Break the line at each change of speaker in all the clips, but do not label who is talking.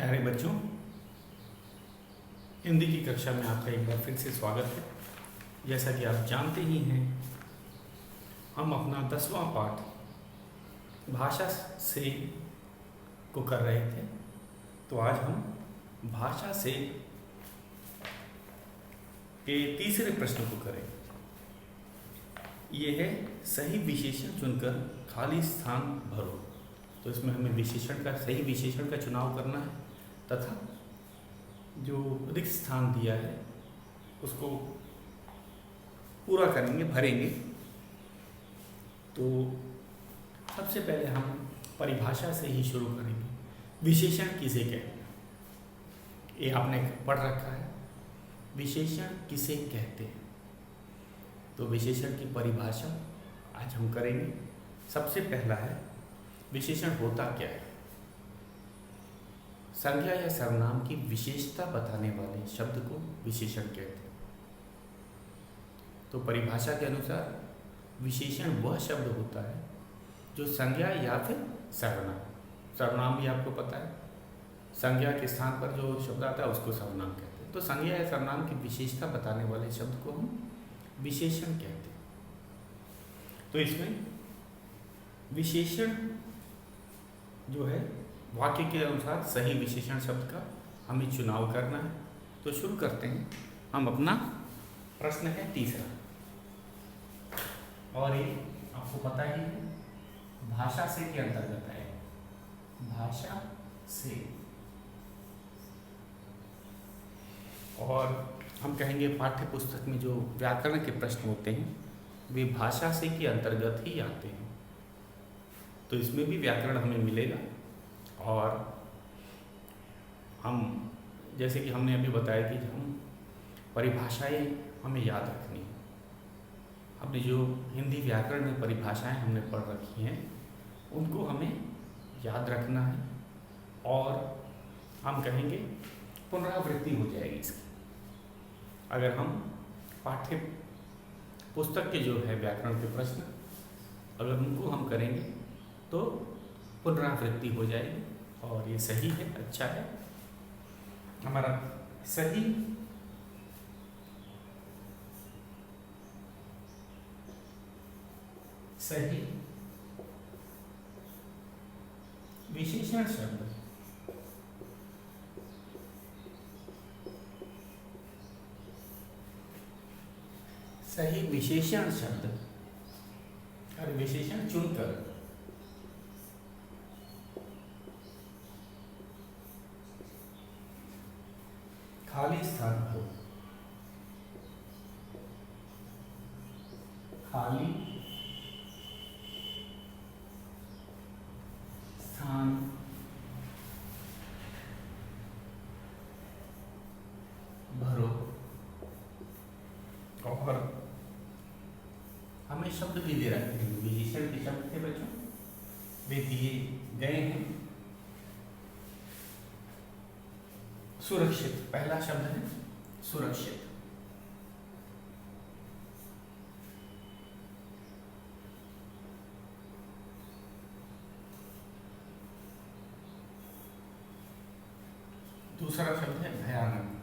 प्यारे बच्चों, हिंदी की कक्षा में आपका एक बार फिर से स्वागत है। जैसा कि आप जानते ही हैं, हम अपना 10वां पाठ भाषा से को कर रहे थे। तो आज हम भाषा से के तीसरे प्रश्न को करें। ये है सही विशेषण चुनकर खाली स्थान भरो। तो इसमें हमें सही विशेषण का चुनाव करना है तथा जो रिक्त स्थान दिया है उसको पूरा करेंगे, भरेंगे। तो सबसे पहले हम परिभाषा से ही शुरू करेंगे। विशेषण किसे कहते हैं, ये आपने पढ़ रखा है। विशेषण किसे कहते हैं, तो विशेषण की परिभाषा आज हम करेंगे। सबसे पहला है, विशेषण होता क्या है। संज्ञा या सर्वनाम की विशेषता बताने वाले शब्द को विशेषण कहते हैं। तो परिभाषा के अनुसार विशेषण वह शब्द होता है जो संज्ञा या फिर सर्वनाम भी आपको पता है, संज्ञा के स्थान पर जो शब्द आता है उसको सर्वनाम कहते हैं। तो संज्ञा या सर्वनाम की विशेषता बताने वाले शब्द को हम विशेषण कहते हैं। तो इसमें विशेषण जो है वाक्य के अनुसार सही विशेषण शब्द का हमें चुनाव करना है। तो शुरू करते हैं। हम अपना प्रश्न है तीसरा, और ये आपको पता ही है, भाषा से के अंतर्गत है। भाषा से, और हम कहेंगे पाठ्य पुस्तक में जो व्याकरण के प्रश्न होते हैं वे भाषा से के अंतर्गत ही आते हैं। तो इसमें भी व्याकरण हमें मिलेगा। और हम जैसे कि हमने अभी बताया कि हम परिभाषाएं हमें याद रखनी है। हमने जो हिंदी व्याकरण में परिभाषाएं हमने पढ़ रखी हैं उनको हमें याद रखना है, और हम कहेंगे पुनरावृत्ति हो जाएगी इसकी। अगर हम पाठ्य पुस्तक के जो है व्याकरण के प्रश्न अगर उनको हम करेंगे तो पुनरावृत्ति हो जाएगी, और ये सही है, अच्छा है। हमारा सही विशेषण शब्द सही विशेषण शब्द और विशेषण चुनकर खाली स्थान भरो। खाली स्थान भरो। और हमें शब्द भी दे रखे हैं, विशेषण के शब्द थे बच्चों, वे दिए गए हैं। सुरक्षित पहला शब्द है, सुरक्षित। दूसरा शब्द है भयानक।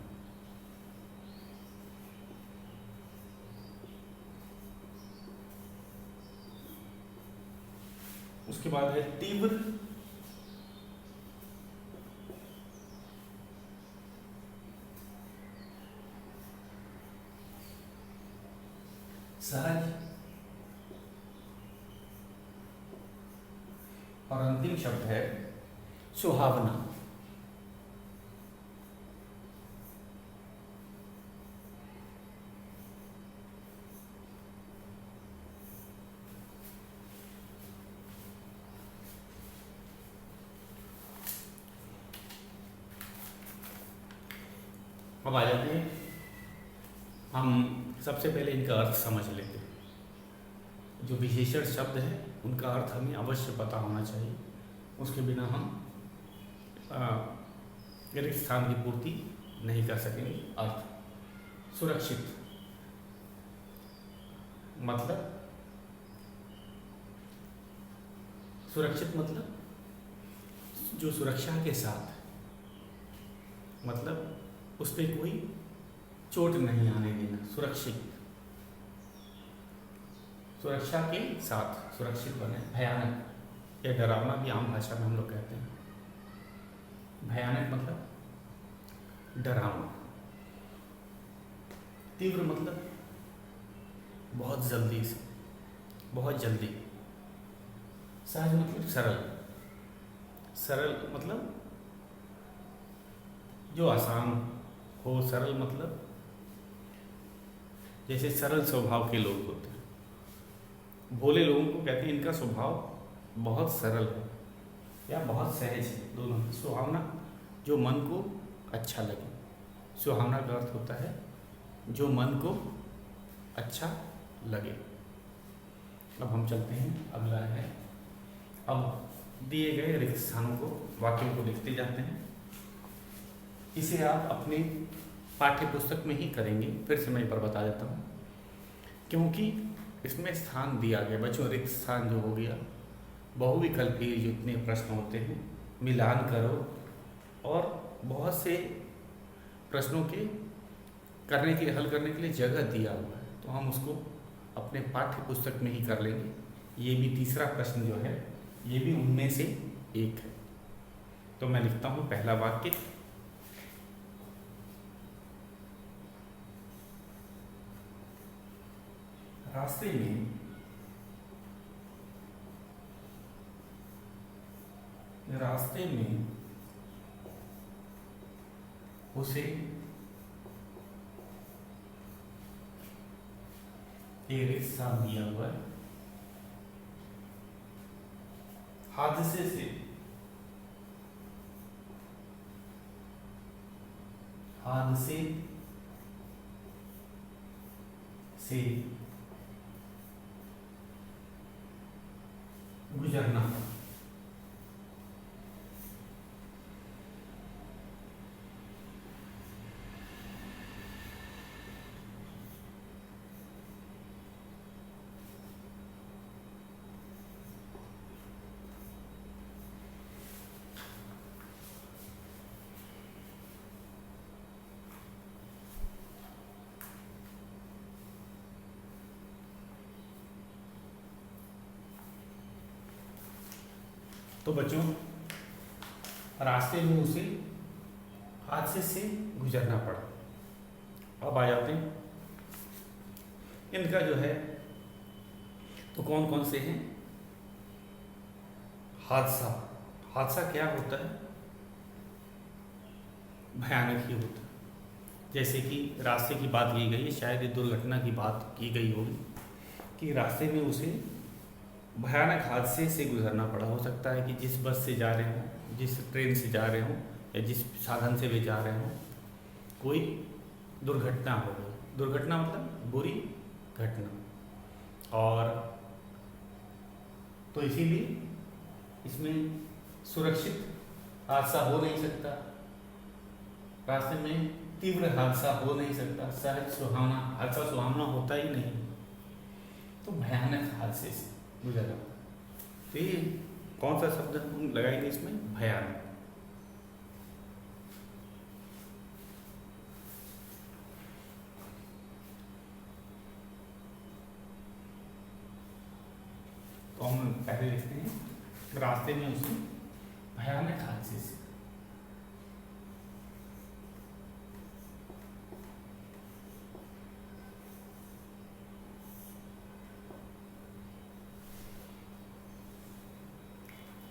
उसके बाद है तीव्र। सहज। और अंतिम शब्द है सुहावना। अब आ जाते हैं, हम सबसे पहले इनका अर्थ समझ लेते हैं। जो विशेषण शब्द है उनका अर्थ हमें अवश्य पता होना चाहिए, उसके बिना हम रिक्त स्थान की पूर्ति नहीं कर सकेंगे। अर्थ सुरक्षित मतलब सुरक्षित मतलब जो सुरक्षा के साथ मतलब उस पर कोई चोट नहीं आने देना, सुरक्षित, सुरक्षा के साथ सुरक्षित बने। भयानक या डरावना भी आम भाषा में हम लोग कहते हैं। भयानक मतलब डरावना। तीव्र मतलब बहुत जल्दी से, बहुत जल्दी। सहज मतलब सरल, सरल मतलब जो आसान हो। सरल मतलब जैसे सरल स्वभाव के लोग होते हैं, भोले लोगों को कहते हैं इनका स्वभाव बहुत सरल है या बहुत सहज है, दोनों। सुहावना जो मन को अच्छा लगे, सुहावना का अर्थ होता है जो मन को अच्छा लगे। अब हम चलते हैं, अगला है, अब दिए गए रिक्त स्थानों को, वाक्यों को लिखते जाते हैं। इसे आप अपने पाठ्य पुस्तक में ही करेंगे, फिर से मैं एक बार बता देता हूँ, क्योंकि इसमें स्थान दिया गया। बच्चों, रिक्त स्थान जो हो गया, बहुविकल्पीय जितने प्रश्न होते हैं, मिलान करो और बहुत से प्रश्नों के करने के, हल करने के लिए जगह दिया हुआ है, तो हम उसको अपने पाठ्य पुस्तक में ही कर लेंगे। ये भी तीसरा प्रश्न जो है, ये भी उनमें से एक है। तो मैं लिखता हूँ पहला वाक्य, रास्ते में उसे एक रिक्शा दिया हुआ है, हादसे से गुजरना। तो बच्चों, रास्ते में उसे हादसे से गुजरना पड़ा। अब आ जाते हैं इनका जो है, तो कौन कौन से हैं। हादसा, हादसा क्या होता है, भयानक ही होता है। जैसे कि रास्ते की बात की गई है, शायद ये दुर्घटना की बात की गई होगी कि रास्ते में उसे भयानक हादसे से गुजरना पड़ा। हो सकता है कि जिस बस से जा रहे हों, जिस ट्रेन से जा रहे हों, या जिस साधन से वे जा रहे हों, कोई दुर्घटना हो गई। दुर्घटना मतलब बुरी घटना। और तो इसीलिए इसमें सुरक्षित हादसा हो नहीं सकता, रास्ते में तीव्र हादसा हो नहीं सकता, सहज सुहावना हादसा सुहावना होता ही नहीं, तो भयानक हादसे से गुजरा। तो ये कौन सा शब्द हम लगाएंगे इसमें, भयानक। तो हम पहले लिखते हैं, रास्ते में उसे भयानक हादसे से।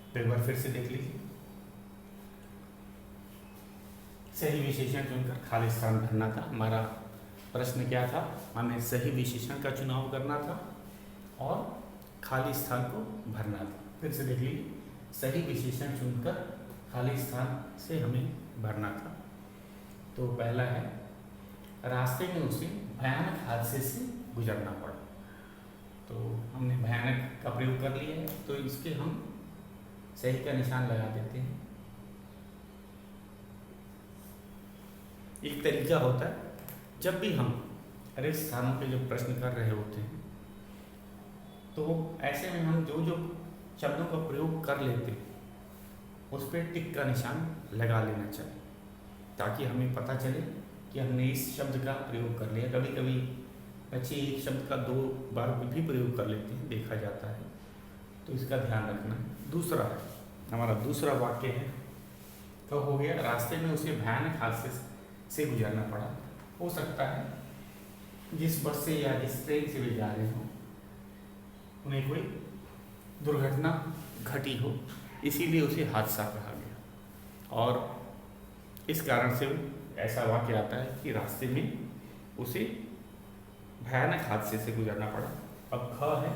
तो एक बार फिर से देख लीजिए, सही विशेषण चुनकर खाली स्थान भरना था। हमारा प्रश्न क्या था, हमें सही विशेषण का चुनाव करना था और खाली स्थान को भरना था। फिर से देख लीजिए, सही विशेषण चुनकर खाली स्थान से हमें भरना था। तो पहला है, रास्ते में उसे भयानक हादसे से गुजरना पड़ा। तो हमने भयानक का प्रयोग कर लिया है, तो इसके हम सही का निशान लगा देते हैं। एक तरीका होता है, जब भी हम रिक्त स्थानों के जो प्रश्न कर रहे होते हैं, तो ऐसे में हम जो जो शब्दों का प्रयोग कर लेते हैं, उस पर टिक का निशान लगा लेना चाहिए। ताकि हमें पता चले कि हमने इस शब्द का प्रयोग कर लिया। कभी कभी बच्चे एक शब्द का 2 बार भी प्रयोग कर लेते हैं, देखा जाता है, तो इसका ध्यान रखना। दूसरा है, हमारा दूसरा वाक्य है, तो हो गया रास्ते में उसे भयानक हादसे से गुजरना पड़ा। हो सकता है जिस बस से या जिस ट्रेन से वे जा रहे हों उन्हें कोई दुर्घटना घटी हो, इसीलिए उसे हादसा कहा गया। और इस कारण से ऐसा वाक्य आता है कि रास्ते में उसे भयानक हादसे से गुजरना पड़ा। अब ख है,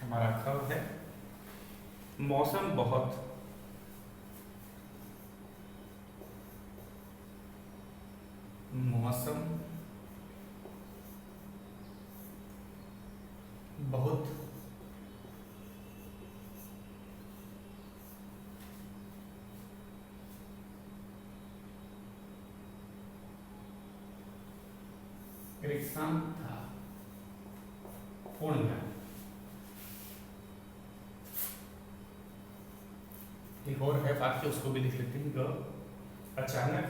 हमारा ख है, मौसम बहुत रेगिस्तान था। पूर्ण ज्ञान। एक और है वाक्य, उसको भी लिख लेते हैं। अचानक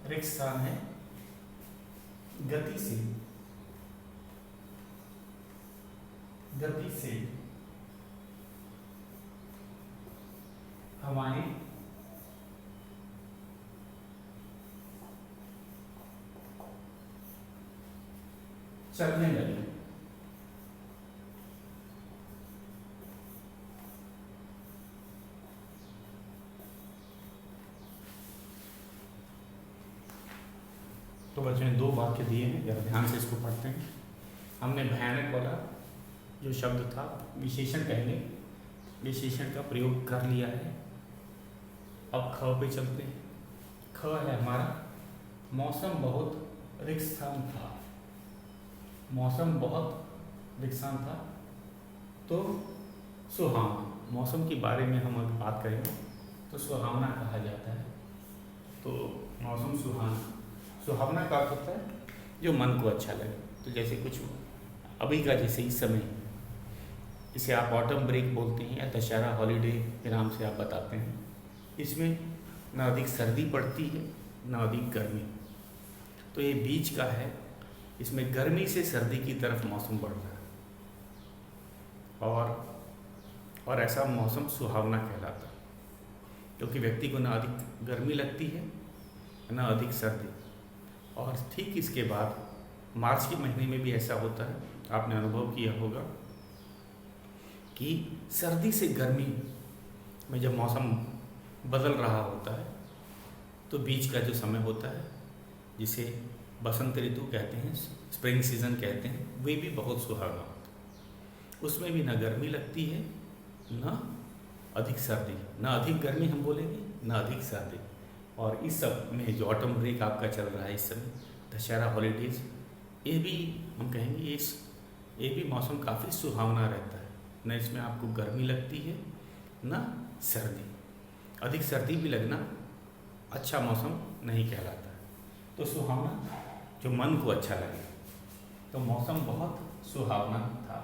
रेगिस्तान है, गति से हवाएं चलने लगी। तो बच्चों ने 2 वाक्य दिए हैं, जरा ध्यान से इसको पढ़ते हैं। हमने भयानक वाला जो शब्द था, विशेषण कहेंगे, विशेषण का प्रयोग कर लिया है। अब ख पे चलते हैं। ख है हमारा, मौसम बहुत रेगिस्तान था। मौसम बहुत रेगिस्तान था, तो सुहावना, मौसम के बारे में हम अगर बात करेंगे तो सुहावना कहा जाता है। तो मौसम सुहावना का अर्थ होता है जो मन को अच्छा लगे। तो जैसे कुछ अभी का, जैसे इस समय, इसे आप ऑटम ब्रेक बोलते हैं या दशहरा हॉलीडे के नाम से आप बताते हैं। इसमें ना अधिक सर्दी पड़ती है ना अधिक गर्मी, तो ये बीच का है। इसमें गर्मी से सर्दी की तरफ मौसम बढ़ रहा है, और ऐसा मौसम सुहावना कहलाता है, क्योंकि व्यक्ति को ना अधिक गर्मी लगती है ना अधिक सर्दी। और ठीक इसके बाद मार्च के महीने में भी ऐसा होता है, आपने अनुभव किया होगा कि सर्दी से गर्मी में जब मौसम बदल रहा होता है तो बीच का जो समय होता है, जिसे बसंत ऋतु कहते हैं, स्प्रिंग सीजन कहते हैं, वे भी बहुत सुहावना होता है। उसमें भी ना गर्मी लगती है ना अधिक सर्दी, ना अधिक गर्मी हम बोलेंगे ना अधिक सर्दी। और इस सब में जो ऑटम ब्रेक आपका चल रहा है इस समय, दशहरा हॉलीडेज, ये भी हम कहेंगे ये भी मौसम काफ़ी सुहावना रहता है। न इसमें आपको गर्मी लगती है ना सर्दी, अधिक सर्दी भी लगना अच्छा मौसम नहीं कहलाता है। तो सुहावना जो मन को अच्छा लगे, तो मौसम बहुत सुहावना था।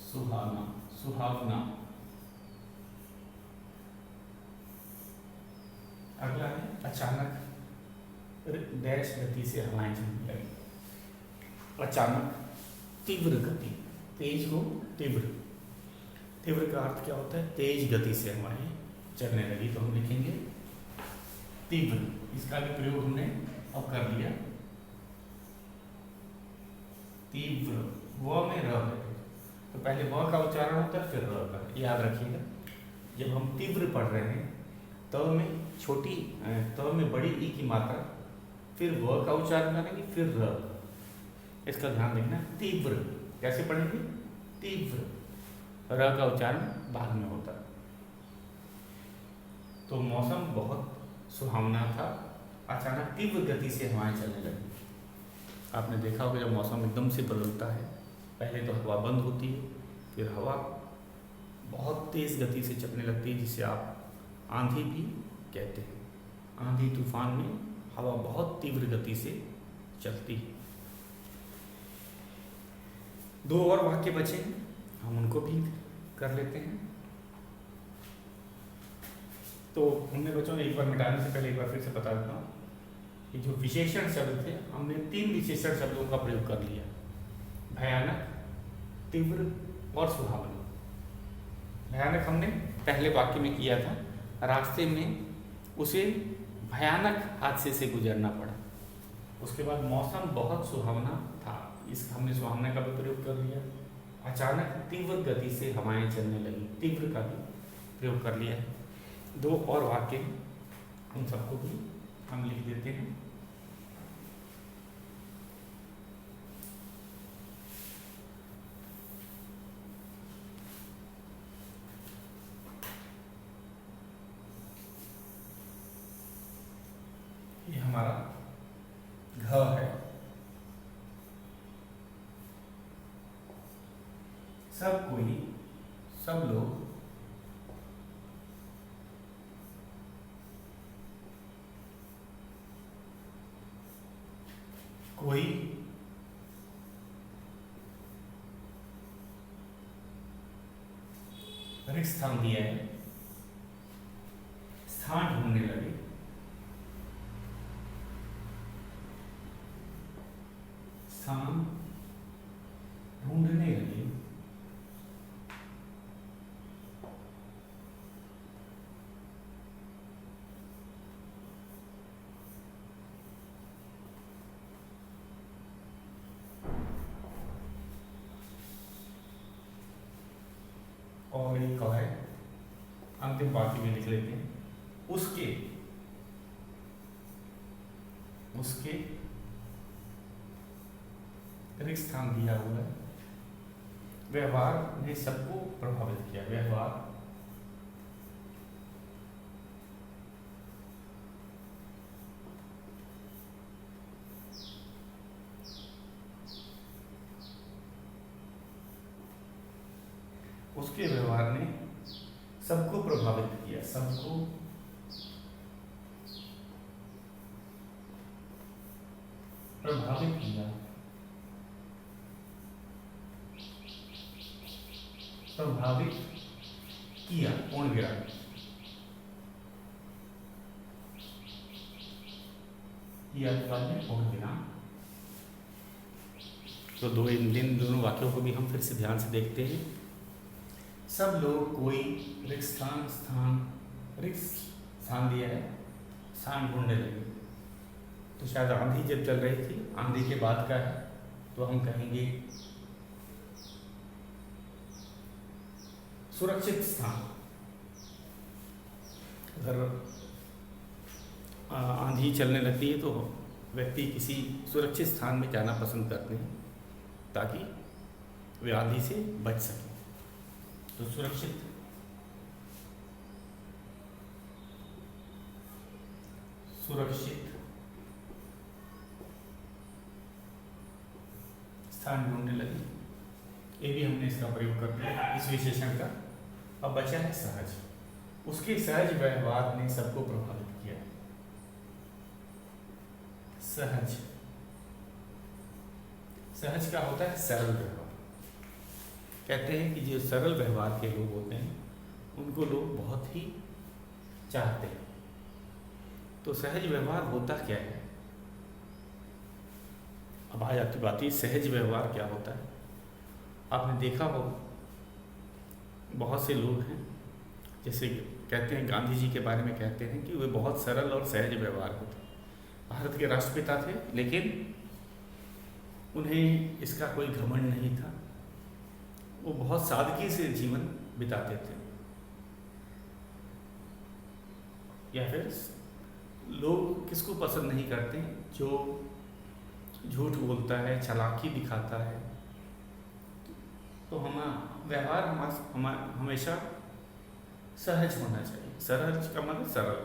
सुहावना। अगला है अचानक डैश गति से हवाएं चलने लगी। अचानक तीव्र गति, तेज हो तीव्र। तीव्र का अर्थ क्या होता है? तेज गति से हवाएं चलने लगी। तो हम लिखेंगे तीव्र। इसका भी प्रयोग हमने अब कर लिया। तीव्र, व में र है, तो पहले व का उच्चारण होता है फिर र का, याद रखिएगा। जब हम तीव्र पढ़ रहे हैं त में छोटी, त में बड़ी ई की मात्रा, फिर व का उच्चारण करेंगे फिर र, इसका ध्यान रखना। तीव्र कैसे पढ़ेंगे? तीव्र, र का उच्चारण बाद में होता है। तो मौसम बहुत सुहावना था, अचानक तीव्र गति से हवाएं चलने लगी। आपने देखा होगा जब मौसम एकदम से बदलता है, पहले तो हवा बंद होती है, फिर हवा बहुत तेज़ गति से चलने लगती है, जिसे आप आंधी भी कहते हैं। आंधी तूफान में हवा बहुत तीव्र गति से चलती है। 2 और वाक्य बचे हैं, हम उनको भी कर लेते हैं। तो हमने बच्चों ने एक बार मिटाने से पहले एक बार फिर से बता देता हूँ कि जो विशेषण शब्द थे, हमने 3 विशेषण शब्दों का प्रयोग कर लिया, भयानक, तीव्र और सुहावना। भयानक हमने पहले वाक्य में किया था, रास्ते में उसे भयानक हादसे से गुजरना पड़ा। उसके बाद मौसम बहुत सुहावना था, इस हमने सुहावना का भी प्रयोग कर लिया। अचानक तीव्र गति से हवाएं चलने लगी, तीव्र का भी प्रयोग कर लिया है। 2 और वाक्य उन सबको भी हम लिख देते हैं। ये हमारा घ है। सब कोई, सब लोग, कोई, रिक्त स्थान दिया है, स्थान ढूंढने लगे। स्थान ढूंढने लगे। और एक है, अंतिम वाक्य में लिख लेते हैं, उसके रिक्त स्थान दिया हुआ है। व्यवहार ने सबको प्रभावित किया। व्यवहार उसके व्यवहार ने सबको प्रभावित किया। सबको प्रभावित किया। प्रभावित किया, पूर्ण विराम। किया के बाद में पूर्ण विराम। तो इन दोनों वाक्यों को भी हम फिर से ध्यान से देखते हैं। सब लोग, कोई, रिक्त स्थान दिया है, स्थान ढूंढने लगे। तो शायद आंधी जब चल रही थी, आंधी के बाद का है, तो हम कहेंगे सुरक्षित स्थान। अगर आंधी चलने लगती है तो व्यक्ति किसी सुरक्षित स्थान में जाना पसंद करते हैं ताकि वे आंधी से बच सकें। तो सुरक्षित स्थान ढूंढने लगे। ये भी हमने इसका प्रयोग कर दिया, इस विशेषण का। अब बचा है सहज। उसके सहज व्यवहार ने सबको प्रभावित किया। सहज का होता है सरल व्यवहार। कहते हैं कि जो सरल व्यवहार के लोग होते हैं उनको लोग बहुत ही चाहते हैं। तो सहज व्यवहार होता क्या है? अब आ जाती बात, ये सहज व्यवहार क्या होता है? आपने देखा हो बहुत से लोग हैं, जैसे कहते हैं गांधी जी के बारे में कहते हैं कि वे बहुत सरल और सहज व्यवहार होते। भारत के राष्ट्रपिता थे, लेकिन उन्हें इसका कोई घमंड नहीं था। वो बहुत सादगी से जीवन बिताते थे। या फिर लोग किसको पसंद नहीं करते? जो झूठ बोलता है, चालाकी दिखाता है। तो व्यवहार हमेशा सहज होना चाहिए। सहज का मतलब सरल।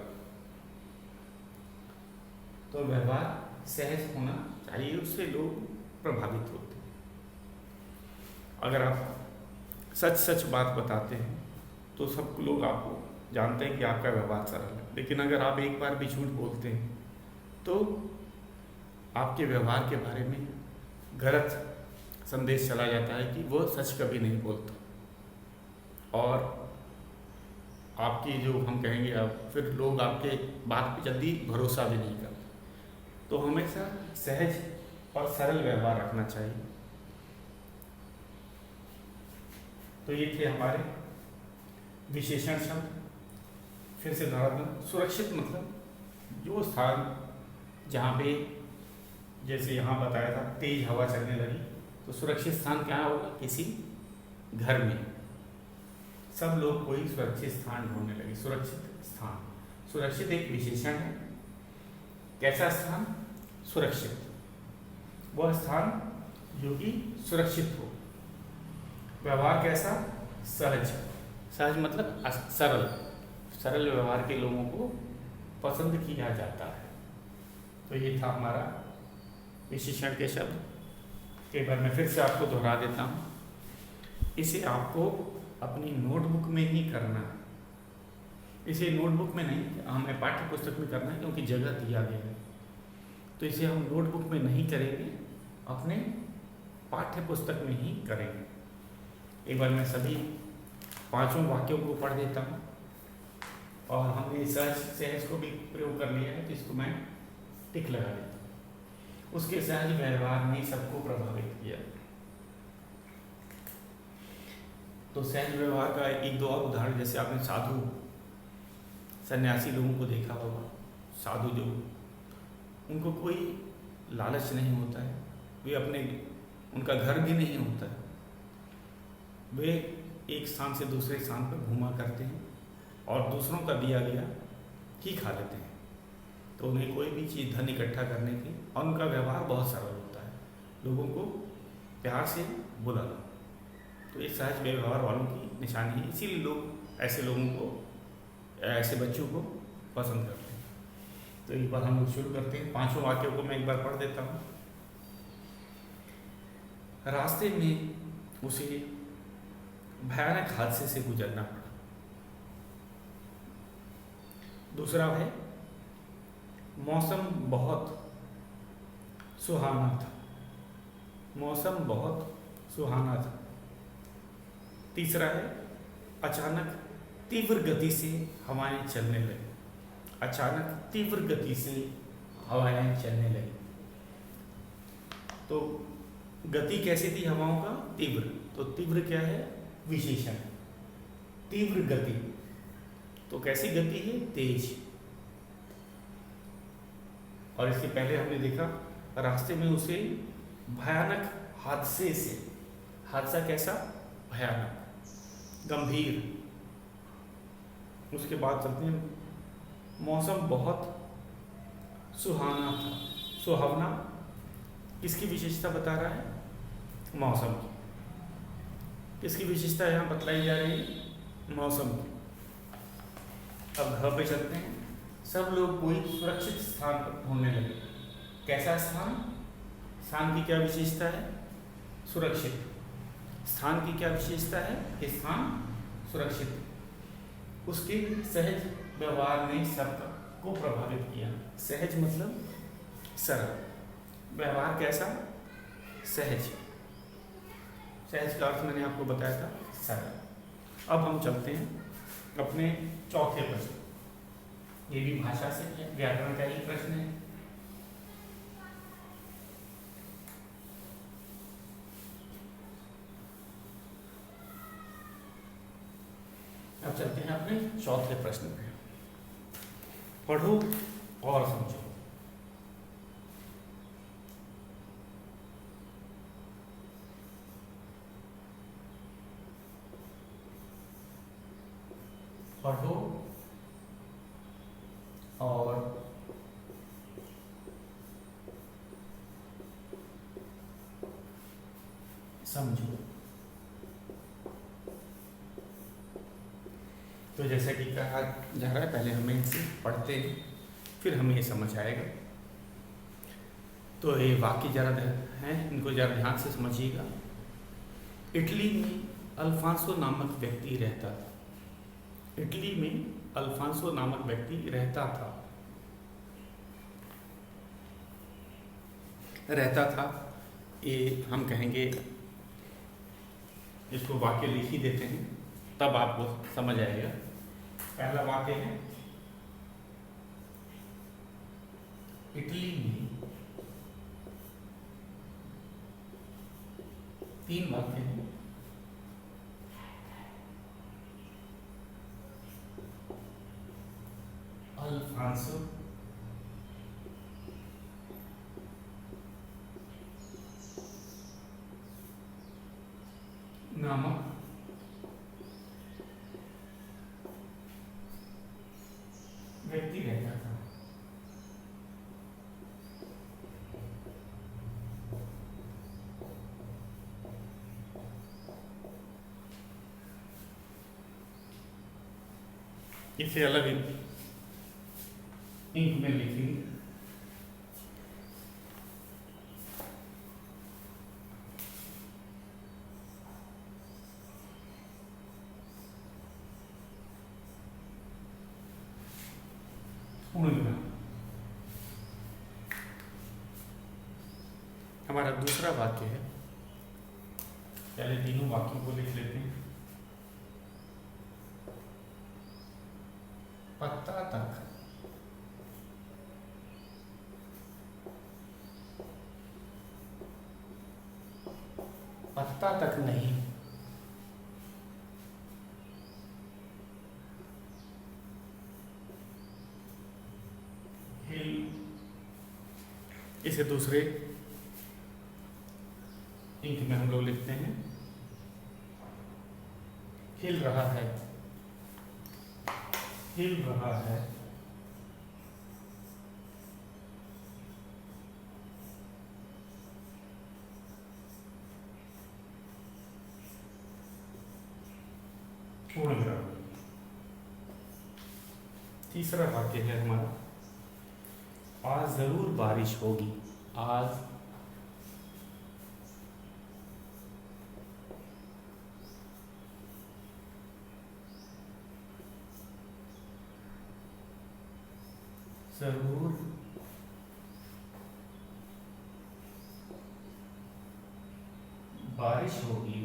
तो व्यवहार सहज होना चाहिए, उससे लोग प्रभावित होते हैं। अगर आप सच सच बात बताते हैं तो सब लोग आपको जानते हैं कि आपका व्यवहार सरल है, लेकिन अगर आप एक बार भी झूठ बोलते हैं तो आपके व्यवहार के बारे में गलत संदेश चला जाता है कि वो सच कभी नहीं बोलता, और आपकी जो हम कहेंगे अब फिर लोग आपके बात पे जल्दी भरोसा भी नहीं करते। तो हमेशा सहज और सरल व्यवहार रखना चाहिए। तो ये थे हमारे विशेषण शब्द। फिर से दोहरा दूं, सुरक्षित मतलब जो स्थान जहाँ पे, जैसे यहाँ बताया था, तेज हवा चलने लगी, तो सुरक्षित स्थान क्या होगा? किसी घर में सब लोग कोई सुरक्षित स्थान ढूंढने लगे। सुरक्षित स्थान, सुरक्षित एक विशेषण है। कैसा स्थान? सुरक्षित, वह स्थान जो कि सुरक्षित हो। व्यवहार कैसा? सहज। सहज मतलब सरल। सरल व्यवहार के लोगों को पसंद किया जाता है। तो ये था हमारा विशेषण के शब्द। एक बार मैं फिर से आपको दोहरा देता हूँ। इसे आपको अपनी नोटबुक में ही करना है। इसे नोटबुक में नहीं, हमें पाठ्य पुस्तक में करना है क्योंकि जगह दिया गया है। तो इसे हम नोटबुक में नहीं करेंगे, अपने पाठ्य पुस्तक में ही करेंगे। एक बार मैं सभी 5 वाक्यों को पढ़ देता हूँ, और हमने सहज को भी प्रयोग कर लिया है, तो इसको मैं टिक लगा देता हूँ। उसके सहज व्यवहार ने सबको प्रभावित किया। तो सहज व्यवहार का 1-2 और उदाहरण, जैसे आपने साधु सन्यासी लोगों को देखा होगा। साधु जो, उनको कोई लालच नहीं होता है, वे उनका घर भी नहीं होता है, वे एक स्थान से दूसरे स्थान पर घूमा करते हैं और दूसरों का दिया गया ही खा लेते हैं। तो उन्हें कोई भी चीज़, धन इकट्ठा करने की, और उनका व्यवहार बहुत सरल होता है, लोगों को प्यार से बुलाना। तो ये सहज व्यवहार वालों की निशानी है, इसीलिए लोग ऐसे लोगों को, ऐसे बच्चों को पसंद करते हैं। तो एक बार हम लोग शुरू करते हैं। 5 वाक्यों को मैं एक बार पढ़ देता हूँ। रास्ते में उसे भयानक हादसे से गुजरना पड़ा। दूसरा है, मौसम बहुत सुहाना था। मौसम बहुत सुहाना था। तीसरा है, अचानक तीव्र गति से हवाएं चलने लगी। अचानक तीव्र गति से हवाएं चलने लगी। तो गति कैसी थी हवाओं का? तीव्र। तो तीव्र क्या है? विशेषण। तीव्र गति, तो कैसी गति है? तेज। और इसके पहले हमने देखा, रास्ते में उसे भयानक हादसे से, हादसा कैसा? भयानक, गंभीर। उसके बाद चलते हैं, मौसम बहुत सुहाना था। सुहावना किसकी विशेषता बता रहा है? मौसम की। किसकी विशेषता यहाँ बतलाई जा रही है? मौसम की। अब घर पे चलते हैं। सब लोग कोई सुरक्षित स्थान पर ढूंढने लगे। कैसा स्थान? स्थान की क्या विशेषता है? सुरक्षित। स्थान की क्या विशेषता है? स्थान सुरक्षित। उसके सहज व्यवहार ने सबको प्रभावित किया। सहज मतलब सरल, व्यवहार कैसा? सहज। सहज का अर्थ मैंने आपको बताया था, सरल। अब हम चलते हैं अपने चौथे प्रश्न। ये भी भाषा से है, व्याकरण का ही प्रश्न है। अब चलते हैं अपने चौथे प्रश्न पे। पढ़ो और समझो। पढ़ो और समझो। तो जैसा कि कहा जा रहा है, पहले हमें इसे पढ़ते हैं, फिर हमें ये समझ आएगा। तो ये वाक्य जरा हैं, इनको जरा ध्यान से समझिएगा। इटली में अल्फांसो नामक व्यक्ति रहता था। इटली में अल्फांसो नामक व्यक्ति रहता था। ये हम कहेंगे, इसको वाक्य लिख ही देते हैं, तब आपको समझ आएगा। पहला वाक्य है, इटली में, 3 वाक्य हैं। अल्फांसो नामक व्यक्ति रहता था। इसे अलग इंक में लिखेंगे। हमारा दूसरा वाक्य है, पहले तीनों वाक्यों को लिख लेते हैं। पत्ता तक नहीं हिल, इसे दूसरे इंक में हम लोग लिखते हैं, हिल रहा है, हिल रहा है। पूर्ण विराम। तीसरा वाक्य है हमारा, आज जरूर बारिश होगी। आज जरूर बारिश होगी।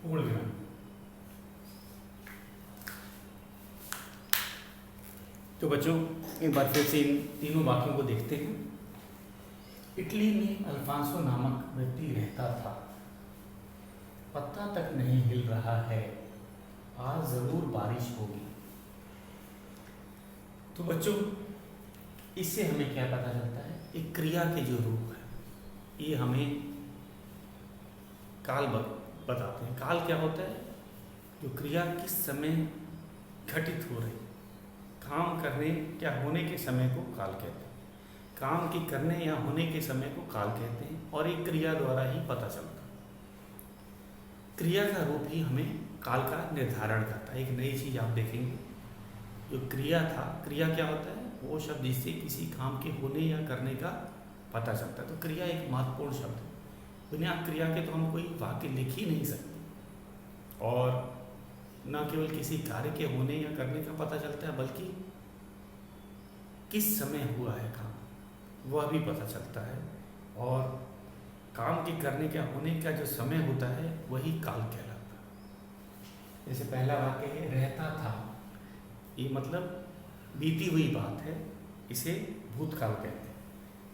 पूर्ण विराम। तो बच्चों, एक बार फिर से इन तीनों वाक्यों को देखते हैं। इटली में अल्फांसो नामक व्यक्ति रहता था। पत्ता तक नहीं हिल रहा है। आज जरूर बारिश होगी। तो बच्चों, इससे हमें क्या पता चलता है? एक क्रिया के जो रूप है, ये हमें काल बताते हैं। काल क्या होता है? जो क्रिया किस समय घटित हो रही, काम करने या होने के समय को काल कहते हैं। काम के करने या होने के समय को काल कहते हैं, और एक क्रिया द्वारा ही पता चलता है। क्रिया का रूप ही हमें काल का निर्धारण करता है। एक नई चीज आप देखेंगे, जो क्रिया था, क्रिया क्या होता है? वो शब्द जिससे किसी काम के होने या करने का पता चलता है। तो क्रिया एक महत्वपूर्ण शब्द है। बिना क्रिया के तो हम कोई वाक्य लिख ही नहीं सकते, और न केवल किसी कार्य के होने या करने का पता चलता है, बल्कि किस समय हुआ है काम, वह भी पता चलता है। और काम के करने का होने का जो समय होता है, वही काल कहलाता है। जैसे पहला वाक्य है, रहता था। ये मतलब बीती हुई बात है, इसे भूतकाल कहते हैं।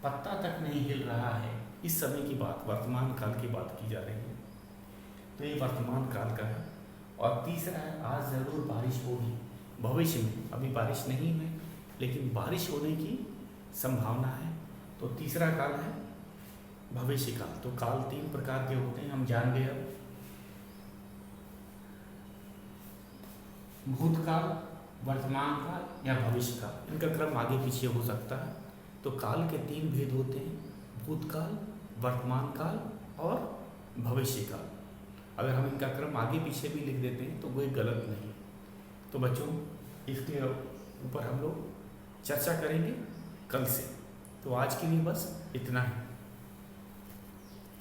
पत्ता तक नहीं हिल रहा है, इस समय की बात, वर्तमान काल की बात की जा रही है, तो ये वर्तमान काल का है। और तीसरा है, आज जरूर बारिश होगी। भविष्य में, अभी बारिश नहीं हुई, लेकिन बारिश होने की संभावना है। तो तीसरा काल है भविष्य काल। तो काल 3 प्रकार के होते हैं, हम जान गए अब। भूतकाल, वर्तमान काल या भविष्य काल। इनका क्रम आगे पीछे हो सकता है। तो काल के 3 भेद होते हैं, भूतकाल, वर्तमान काल और भविष्य काल। अगर हम इनका क्रम आगे पीछे भी लिख देते हैं तो कोई गलत नहीं। तो बच्चों, इसके ऊपर हम लोग चर्चा करेंगे कल से। तो आज के लिए बस इतना है।